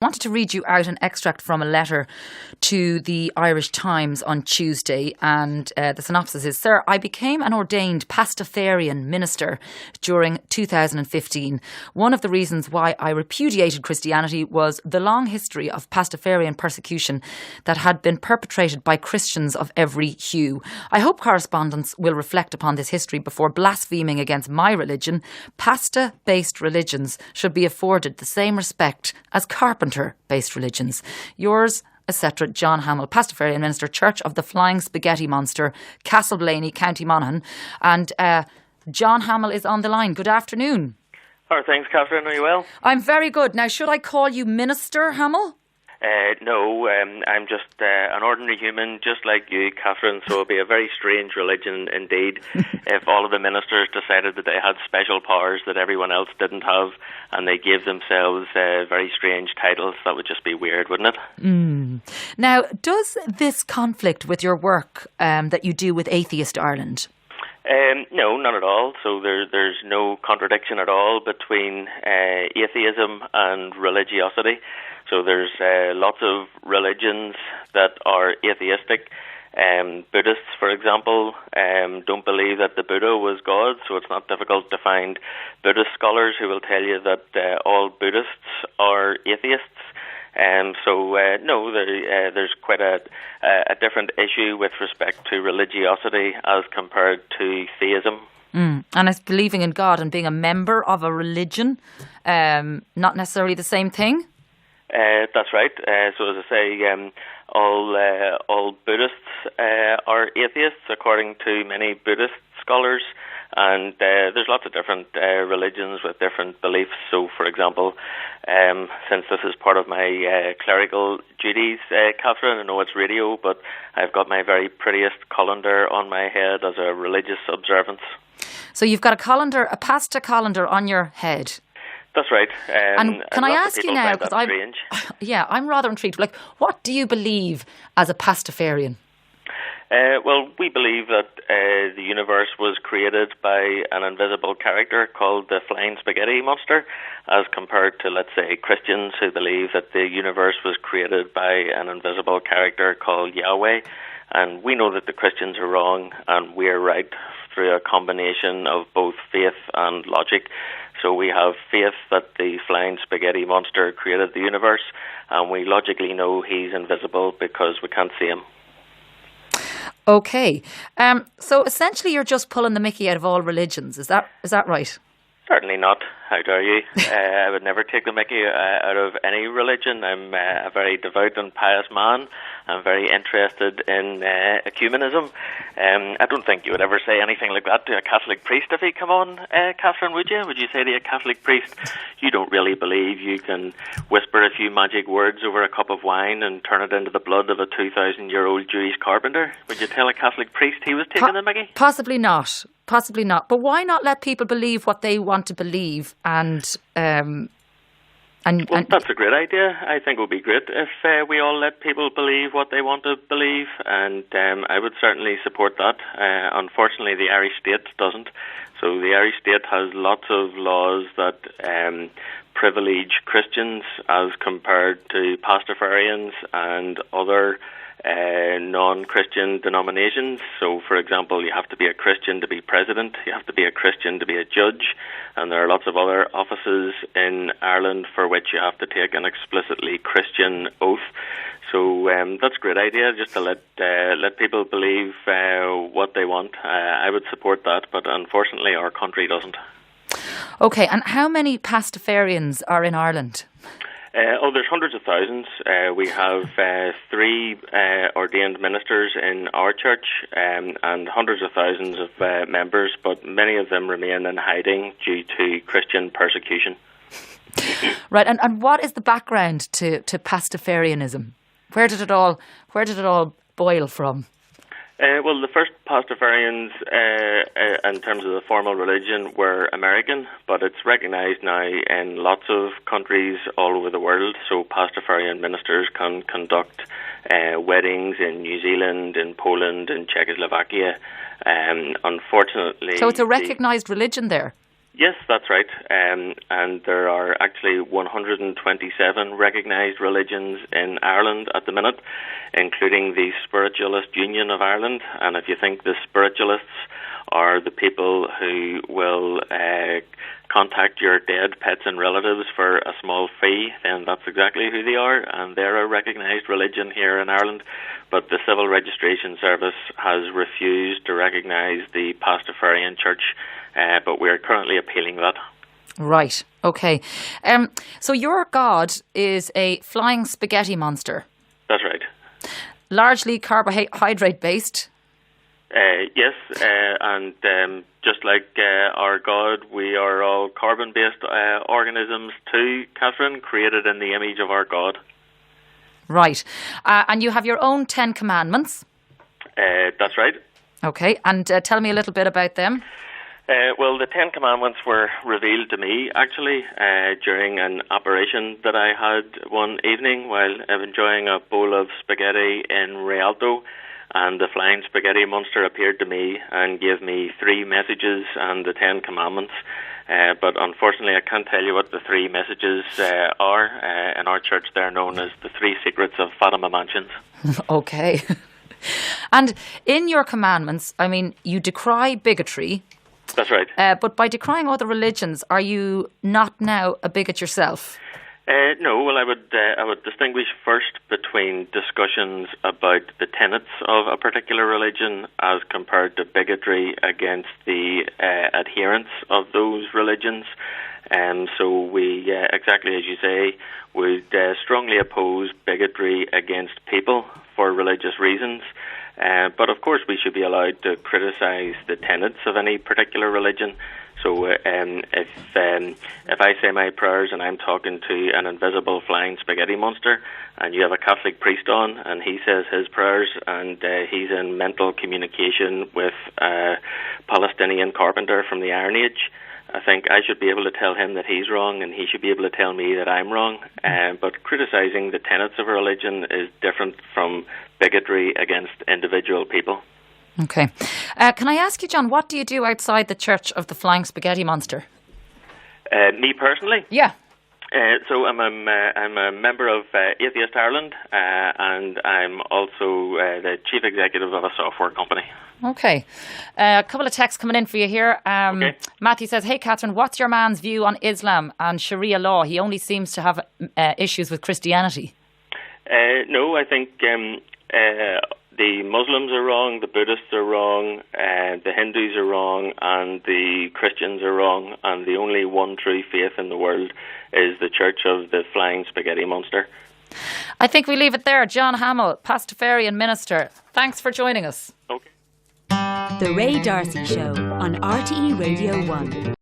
wanted to read you out an extract from a letter to the Irish Times on Tuesday, and the synopsis is: Sir, I became an ordained Pastafarian minister during 2015. One of the reasons why I repudiated Christianity was the long history of Pastafarian persecution that had been perpetrated by Christians of every hue. I hope correspondents will reflect upon this history before blaspheming against my religion. Pasta-based religions should be afforded the same respect as carpenter-based religions. Yours, etc., John Hamill, Pastafarian Minister, Church of the Flying Spaghetti Monster, Castleblaney, County Monaghan. And John Hamill is on the line. Good afternoon. How are things, Catherine? Are you well? I'm very good. Now, should I call you Minister Hamill? No, I'm just an ordinary human, just like you, Catherine, so it'll be a very strange religion indeed if all of the ministers decided that they had special powers that everyone else didn't have, and they gave themselves very strange titles. That would just be weird, wouldn't it? Now, does this conflict with your work that you do with Atheist Ireland? No, not at all. So there's no contradiction at all between atheism and religiosity. So there's lots of religions that are atheistic. Buddhists, for example, don't believe that the Buddha was God, so it's not difficult to find Buddhist scholars who will tell you that all Buddhists are atheists. No, there's quite a different issue with respect to religiosity as compared to theism. And it's believing in God and being a member of a religion, not necessarily the same thing? That's right. So as I say, all Buddhists are atheists, according to many Buddhist scholars. And there's lots of different religions with different beliefs. So, for example, since this is part of my clerical duties, Catherine, I know it's radio, but I've got my very prettiest colander on my head as a religious observance. So you've got a colander, a pasta colander on your head. That's right. And can I ask you now, because I'm rather intrigued. Like, what do you believe as a Pastafarian? Well, we believe that the universe was created by an invisible character called the Flying Spaghetti Monster, as compared to, let's say, Christians who believe that the universe was created by an invisible character called Yahweh. And we know that the Christians are wrong and we're right through a combination of both faith and logic. So we have faith that the Flying Spaghetti Monster created the universe, and we logically know he's invisible because we can't see him. Okay. So essentially you're just pulling the mickey out of all religions. Is that right? Certainly not. How dare you? I would never take the mickey out of any religion. I'm a very devout and pious man. I'm very interested in ecumenism. I don't think you would ever say anything like that to a Catholic priest if he come on, Catherine, would you? Would you say to a Catholic priest, you don't really believe you can whisper a few magic words over a cup of wine and turn it into the blood of a 2,000-year-old Jewish carpenter? Would you tell a Catholic priest he was taking the mickey? Possibly not. Possibly not. But why not let people believe what they want to believe? And that's a great idea. I think it would be great if we all let people believe what they want to believe, and I would certainly support that. Unfortunately, the Irish state doesn't. So the Irish state has lots of laws that privilege Christians as compared to Pastafarians and other non-Christian denominations. So, for example, you have to be a Christian to be president, you have to be a Christian to be a judge, and there are lots of other offices in Ireland for which you have to take an explicitly Christian oath. So that's a great idea, just to let people believe what they want. I would support that, but unfortunately our country doesn't. Okay, and how many Pastafarians are in Ireland? There's hundreds of thousands. We have 3 ordained ministers in our church and hundreds of thousands of members, but many of them remain in hiding due to Christian persecution. Right, and what is the background to Pastafarianism? Where did it all boil from? Well, the first Pastafarians, in terms of the formal religion, were American, but it's recognised now in lots of countries all over the world. So Pastafarian ministers can conduct weddings in New Zealand, in Poland, in Czechoslovakia. Unfortunately... So it's a recognised religion there? Yes, that's right. And there are actually 127 recognised religions in Ireland at the minute, including the Spiritualist Union of Ireland. And if you think the spiritualists are the people who will contact your dead pets and relatives for a small fee, then that's exactly who they are, and they're a recognised religion here in Ireland. But the Civil Registration Service has refused to recognise the Pastafarian Church, but we're currently appealing that. Right, okay. So your God is a flying spaghetti monster? That's right. Largely carbohydrate-based? Yes, and just like our God, we are all carbon-based organisms too, Catherine, created in the image of our God. Right. And you have your own 10 commandments? That's right. Okay, and tell me a little bit about them. Well, the 10 commandments were revealed to me, actually, during an operation that I had one evening while enjoying a bowl of spaghetti in Rialto. And the flying spaghetti monster appeared to me and gave me 3 messages and the 10 commandments. But unfortunately, I can't tell you what the 3 messages are. In our church, they're known as the 3 secrets of Fatima Mansions. Okay. And in your commandments, I mean, you decry bigotry. That's right. But by decrying other religions, are you not now a bigot yourself? No, well, I would distinguish first between discussions about the tenets of a particular religion as compared to bigotry against the adherents of those religions. So we, exactly as you say, would strongly oppose bigotry against people for religious reasons. But of course, we should be allowed to criticise the tenets of any particular religion. So if I say my prayers and I'm talking to an invisible flying spaghetti monster, and you have a Catholic priest on and he says his prayers and he's in mental communication with a Palestinian carpenter from the Iron Age, I think I should be able to tell him that he's wrong and he should be able to tell me that I'm wrong. But criticising the tenets of a religion is different from bigotry against individual people. Okay. Can I ask you, John, what do you do outside the Church of the Flying Spaghetti Monster? Me personally? Yeah. So I'm a member of Atheist Ireland, and I'm also the chief executive of a software company. Okay. A couple of texts coming in for you here. Okay. Matthew says, hey, Catherine, what's your man's view on Islam and Sharia law? He only seems to have issues with Christianity. No, I think the Muslims are wrong, the Buddhists are wrong, the Hindus are wrong, and the Christians are wrong, and the only one true faith in the world is the Church of the Flying Spaghetti Monster. I think we leave it there. John Hamill, Pastafarian minister. Thanks for joining us. Okay. The Ray Darcy Show on RTE Radio 1.